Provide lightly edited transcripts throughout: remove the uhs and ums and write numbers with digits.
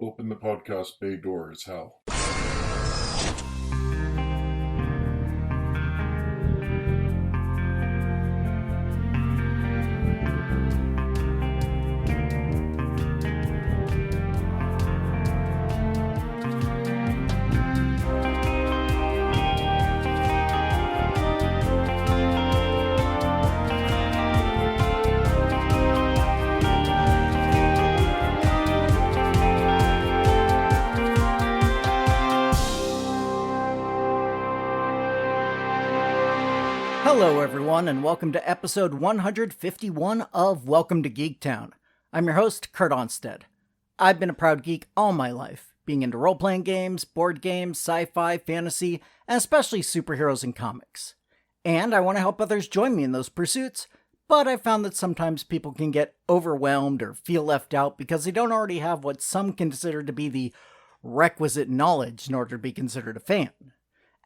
Open the podcast bay doors, Hal. Hello everyone, and welcome to episode 151 of Welcome to Geektown. I'm your host, Kurt Onstead. I've been a proud geek all my life, being into role-playing games, board games, sci-fi, fantasy, and especially superheroes and comics. And I want to help others join me in those pursuits, but I found that sometimes people can get overwhelmed or feel left out because they don't already have what some consider to be the requisite knowledge in order to be considered a fan.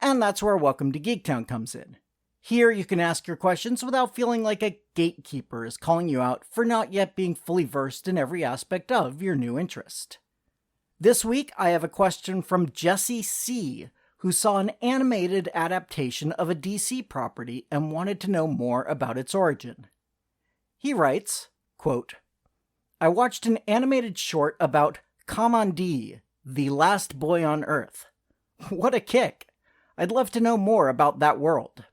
And that's where Welcome to Geektown comes in. Here you can ask your questions without feeling like a gatekeeper is calling you out for not yet being fully versed in every aspect of your new interest. This week I have a question from Jesse C., who saw an animated adaptation of a DC property and wanted to know more about its origin. He writes, quote, I watched an animated short about Kamandi, the last boy on Earth. What a kick! I'd love to know more about that world.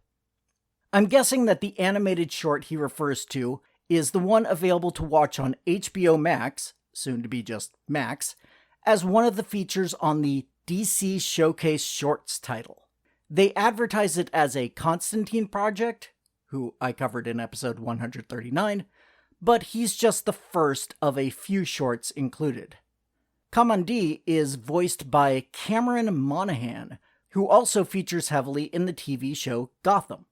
I'm guessing that the animated short he refers to is the one available to watch on HBO Max, soon to be just Max, as one of the features on the DC Showcase Shorts title. They advertise it as a Constantine project, who I covered in episode 139, but he's just the first of a few shorts included. Kamandi is voiced by Cameron Monaghan, who also features heavily in the TV show Gotham.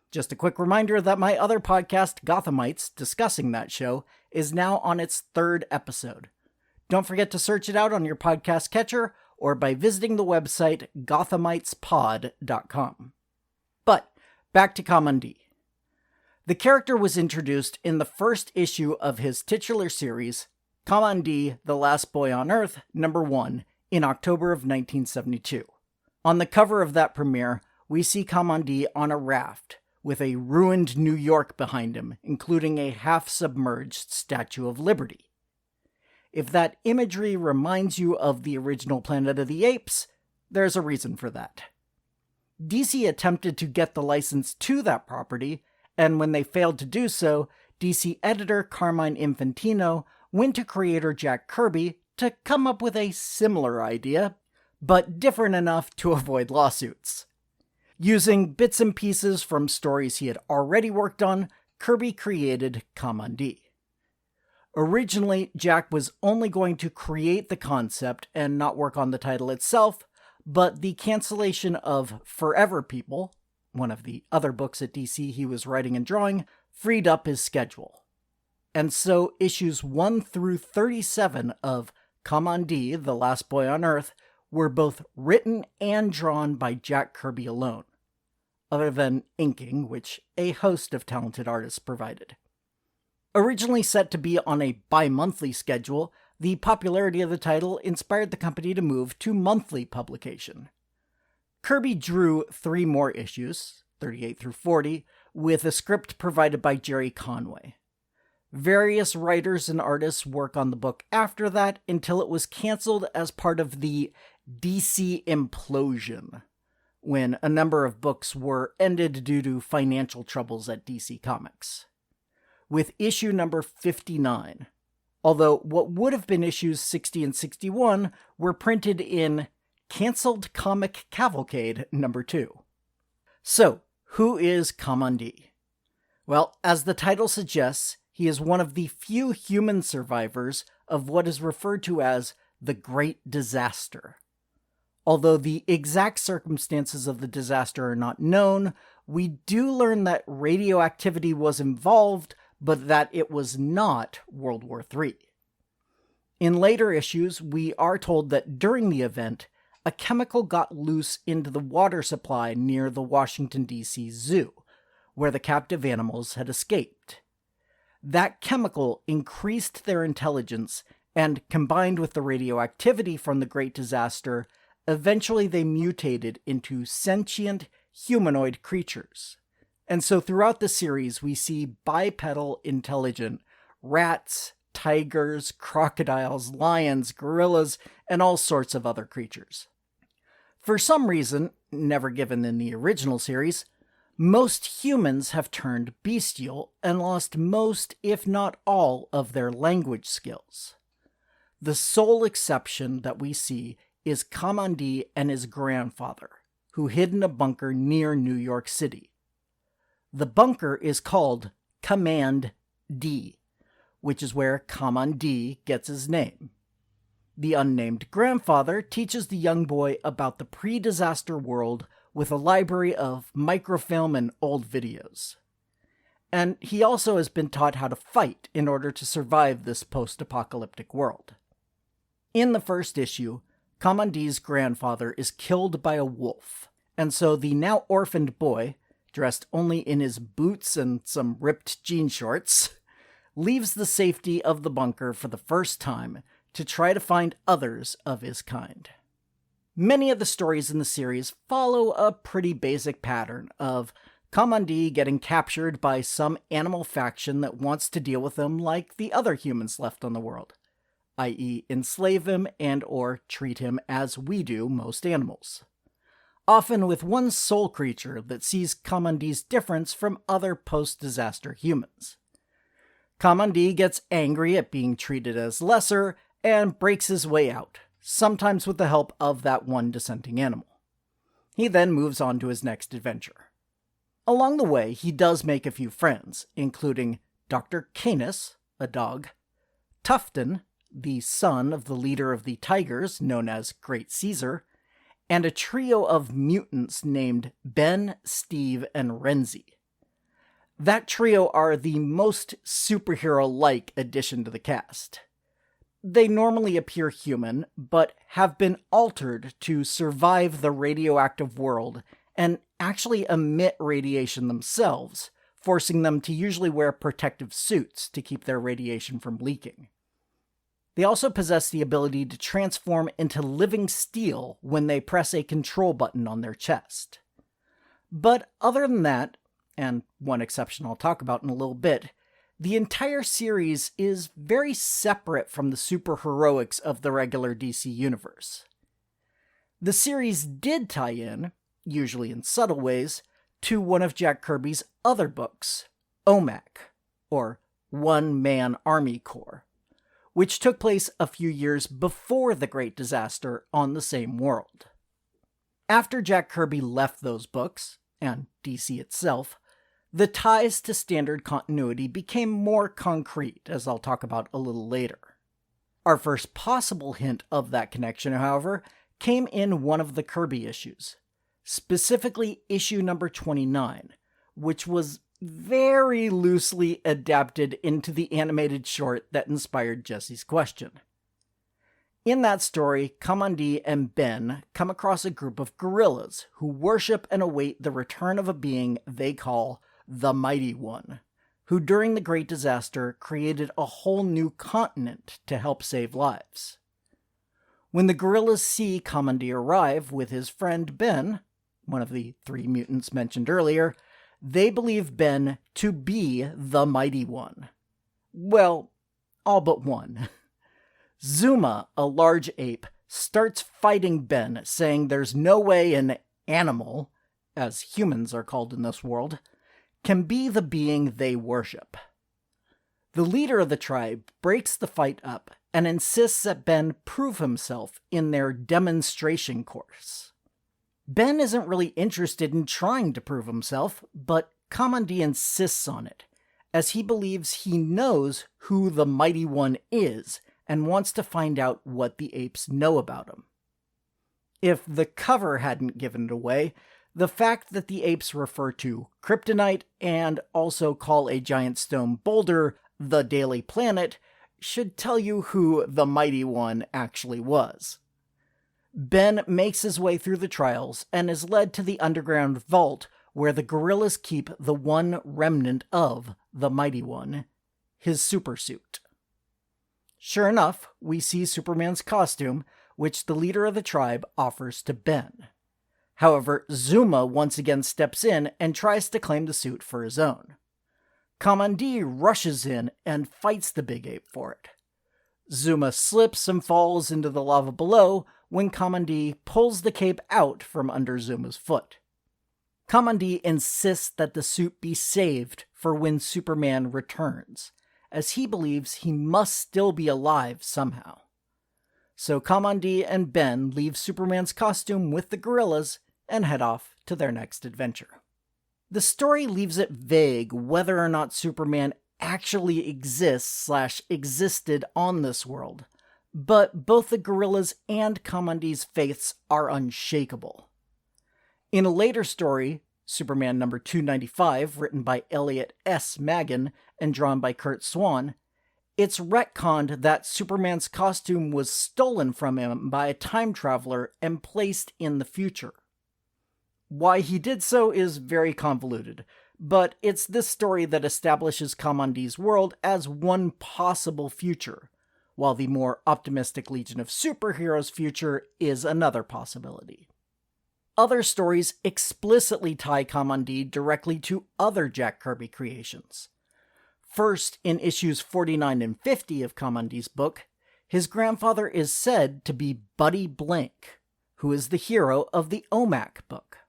Just a quick reminder that my other podcast, Gothamites, discussing that show, is now on its third episode. Don't forget to search it out on your podcast catcher or by visiting the website gothamitespod.com. But back to Kamandi. The character was introduced in the first issue of his titular series, Kamandi, the Last Boy on Earth, #1, in October of 1972. On the cover of that premiere, we see Kamandi on a raft, with a ruined New York behind him, including a half-submerged Statue of Liberty. If that imagery reminds you of the original Planet of the Apes, there's a reason for that. DC attempted to get the license to that property, and when they failed to do so, DC editor Carmine Infantino went to creator Jack Kirby to come up with a similar idea, but different enough to avoid lawsuits. Using bits and pieces from stories he had already worked on, Kirby created Kamandi. Originally, Jack was only going to create the concept and not work on the title itself, but the cancellation of Forever People, one of the other books at DC he was writing and drawing, freed up his schedule. And so issues 1 through 37 of Kamandi, the Last Boy on Earth, were both written and drawn by Jack Kirby alone, other than inking, which a host of talented artists provided. Originally set to be on a bi-monthly schedule, the popularity of the title inspired the company to move to monthly publication. Kirby drew 3 more issues, 38 through 40, with a script provided by Jerry Conway. Various writers and artists work on the book after that until it was canceled as part of the DC implosion, when a number of books were ended due to financial troubles at DC Comics. With issue number 59, although what would have been issues 60 and 61 were printed in Cancelled Comic Cavalcade #2. So, who is Kamandi? Well, as the title suggests, he is one of the few human survivors of what is referred to as the Great Disaster. Although the exact circumstances of the disaster are not known, we do learn that radioactivity was involved, but that it was not World War III. In later issues, we are told that during the event, a chemical got loose into the water supply near the Washington, D.C. Zoo, where the captive animals had escaped. That chemical increased their intelligence and combined with the radioactivity from the Great Disaster, eventually they mutated into sentient humanoid creatures. And so throughout the series, we see bipedal intelligent rats, tigers, crocodiles, lions, gorillas, and all sorts of other creatures. For some reason, never given in the original series, most humans have turned bestial and lost most, if not all, of their language skills. The sole exception that we see is Kamandi and his grandfather, who hid in a bunker near New York City. The bunker is called Kamandi, which is where Kamandi gets his name. The unnamed grandfather teaches the young boy about the pre-disaster world with a library of microfilm and old videos. And he also has been taught how to fight in order to survive this post-apocalyptic world. In the first issue, Kamandi's grandfather is killed by a wolf, and so the now orphaned boy, dressed only in his boots and some ripped jean shorts, leaves the safety of the bunker for the first time to try to find others of his kind. Many of the stories in the series follow a pretty basic pattern of Kamandi getting captured by some animal faction that wants to deal with him like the other humans left on the world, i.e. enslave him and or treat him as we do most animals. Often with one sole creature that sees Kamandi's difference from other post-disaster humans. Kamandi gets angry at being treated as lesser and breaks his way out, sometimes with the help of that one dissenting animal. He then moves on to his next adventure. Along the way, he does make a few friends, including Dr. Canis, a dog, Tufton, the son of the leader of the Tigers, known as Great Caesar, and a trio of mutants named Ben, Steve, and Renzi. That trio are the most superhero-like addition to the cast. They normally appear human, but have been altered to survive the radioactive world and actually emit radiation themselves, forcing them to usually wear protective suits to keep their radiation from leaking. They also possess the ability to transform into living steel when they press a control button on their chest. But other than that, and one exception I'll talk about in a little bit, the entire series is very separate from the superheroics of the regular DC universe. The series did tie in, usually in subtle ways, to one of Jack Kirby's other books, OMAC, or One Man Army Corps, which took place a few years before the Great Disaster on the same world. After Jack Kirby left those books, and DC itself, the ties to standard continuity became more concrete, as I'll talk about a little later. Our first possible hint of that connection, however, came in one of the Kirby issues, specifically issue number 29, which was very loosely adapted into the animated short that inspired Jesse's question. In that story, Kamandi and Ben come across a group of gorillas who worship and await the return of a being they call the Mighty One, who during the Great Disaster created a whole new continent to help save lives. When the gorillas see Kamandi arrive with his friend Ben, one of the 3 mutants mentioned earlier, they believe Ben to be the Mighty One. Well, all but one. Zuma, a large ape, starts fighting Ben, saying there's no way an animal, as humans are called in this world, can be the being they worship. The leader of the tribe breaks the fight up and insists that Ben prove himself in their demonstration course. Ben isn't really interested in trying to prove himself, but Kamandi insists on it, as he believes he knows who the Mighty One is and wants to find out what the apes know about him. If the cover hadn't given it away, the fact that the apes refer to kryptonite and also call a giant stone boulder the Daily Planet should tell you who the Mighty One actually was. Ben makes his way through the trials and is led to the underground vault where the gorillas keep the one remnant of the Mighty One, his supersuit. Sure enough, we see Superman's costume, which the leader of the tribe offers to Ben. However, Zuma once again steps in and tries to claim the suit for his own. Kamandi rushes in and fights the big ape for it. Zuma slips and falls into the lava below when Kamandi pulls the cape out from under Zuma's foot. Kamandi insists that the suit be saved for when Superman returns, as he believes he must still be alive somehow. So Kamandi and Ben leave Superman's costume with the gorillas and head off to their next adventure. The story leaves it vague whether or not Superman actually exists/existed on this world, but both the gorillas and Kamandi's faiths are unshakable. In a later story, Superman number 295, written by Elliot S. Magan and drawn by Kurt Swan, it's retconned that Superman's costume was stolen from him by a time traveler and placed in the future. Why he did so is very convoluted, but it's this story that establishes Kamandi's world as one possible future, while the more optimistic Legion of Superheroes future is another possibility. Other stories explicitly tie Kamandi directly to other Jack Kirby creations. First, in issues 49 and 50 of Kamandi's book, his grandfather is said to be Buddy Blank, who is the hero of the OMAC book.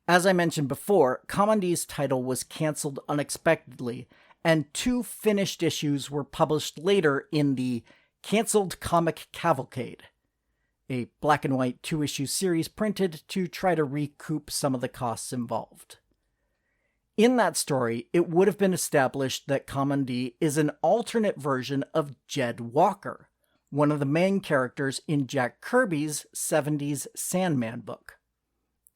As I mentioned before, Kamandi's title was cancelled unexpectedly, and 2 finished issues were published later in the Cancelled Comic Cavalcade, a black and white 2-issue series printed to try to recoup some of the costs involved. In that story, it would have been established that Kamandi is an alternate version of Jed Walker, one of the main characters in Jack Kirby's 70s Sandman book.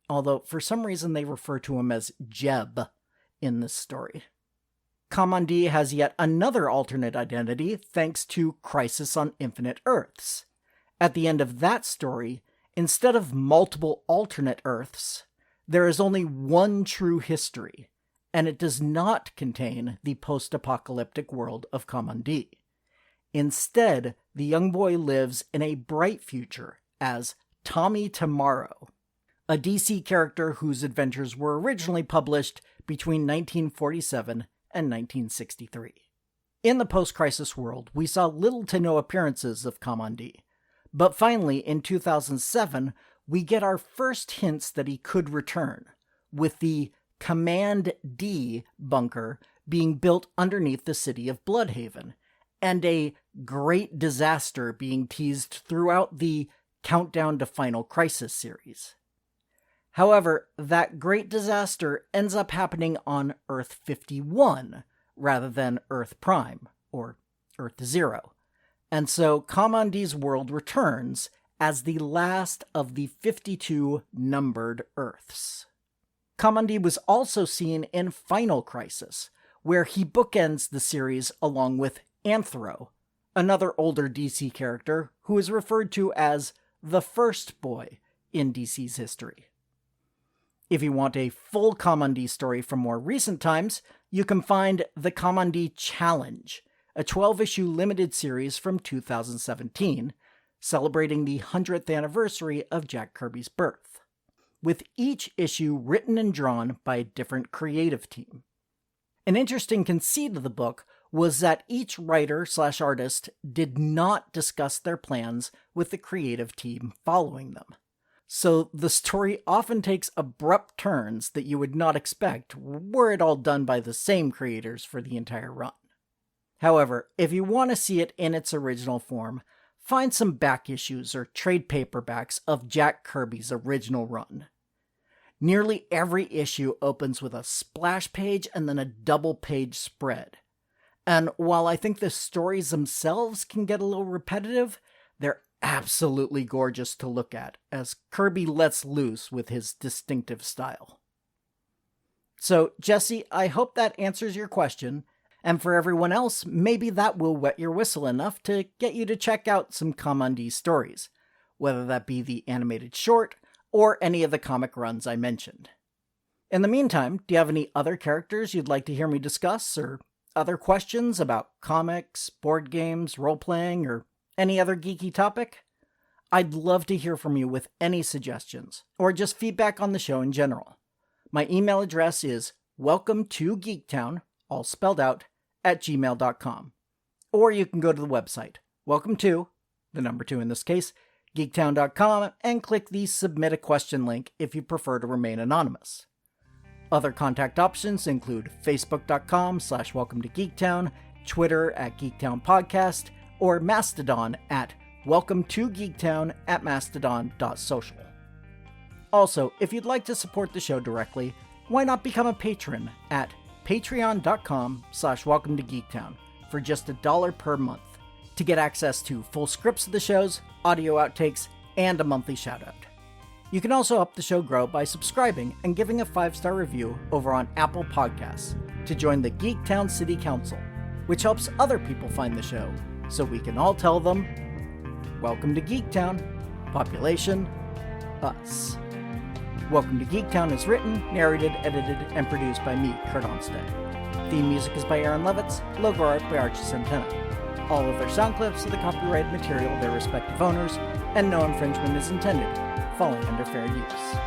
Although, for some reason, they refer to him as Jeb in this story. Kamandi has yet another alternate identity thanks to Crisis on Infinite Earths. At the end of that story, instead of multiple alternate Earths, there is only one true history, and it does not contain the post-apocalyptic world of Kamandi. Instead, the young boy lives in a bright future as Tommy Tomorrow, a DC character whose adventures were originally published between 1947 and 1963. In the post-crisis world, we saw little to no appearances of Kamandi, but finally, in 2007, we get our first hints that he could return, with the Kamandi bunker being built underneath the city of Bloodhaven, and a great disaster being teased throughout the Countdown to Final Crisis series. However, that great disaster ends up happening on Earth 51, rather than Earth Prime, or Earth Zero. And so Kamandi's world returns as the last of the 52 numbered Earths. Kamandi was also seen in Final Crisis, where he bookends the series along with Anthro, another older DC character who is referred to as the First Boy in DC's history. If you want a full Kamandi story from more recent times, you can find The Kamandi Challenge, a 12-issue limited series from 2017, celebrating the 100th anniversary of Jack Kirby's birth, with each issue written and drawn by a different creative team. An interesting conceit of the book was that each writer/artist did not discuss their plans with the creative team following them. So the story often takes abrupt turns that you would not expect were it all done by the same creators for the entire run. However, if you want to see it in its original form, find some back issues or trade paperbacks of Jack Kirby's original run. Nearly every issue opens with a splash page and then a double-page spread. And while I think the stories themselves can get a little repetitive, they're absolutely gorgeous to look at, as Kirby lets loose with his distinctive style. So, Jesse, I hope that answers your question, and for everyone else, maybe that will wet your whistle enough to get you to check out some Kamandi stories, whether that be the animated short or any of the comic runs I mentioned. In the meantime, do you have any other characters you'd like to hear me discuss, or other questions about comics, board games, role-playing, or any other geeky topic? I'd love to hear from you with any suggestions, or just feedback on the show in general. My email address is welcome2geektown, all spelled out, @gmail.com. Or you can go to the website, welcome to, the number 2 in this case, geektown.com, and click the Submit a Question link if you prefer to remain anonymous. Other contact options include facebook.com/welcome-to-geektown, Twitter @geektownpodcast, or Mastodon @welcome-to-geektown @mastodon.social. Also, if you'd like to support the show directly, why not become a patron at patreon.com/welcome-to-geektown for just $1 per month to get access to full scripts of the shows, audio outtakes, and a monthly shoutout. You can also help the show grow by subscribing and giving a 5-star review over on Apple Podcasts to join the Geektown City Council, which helps other people find the show so we can all tell them, welcome to Geektown, population, us. Welcome to Geektown is written, narrated, edited, and produced by me, Kurt Onstead. Theme music is by Aaron Levitz, logo art by Archie Santana. All of their sound clips are the copyrighted material of their respective owners, and no infringement is intended, falling under fair use.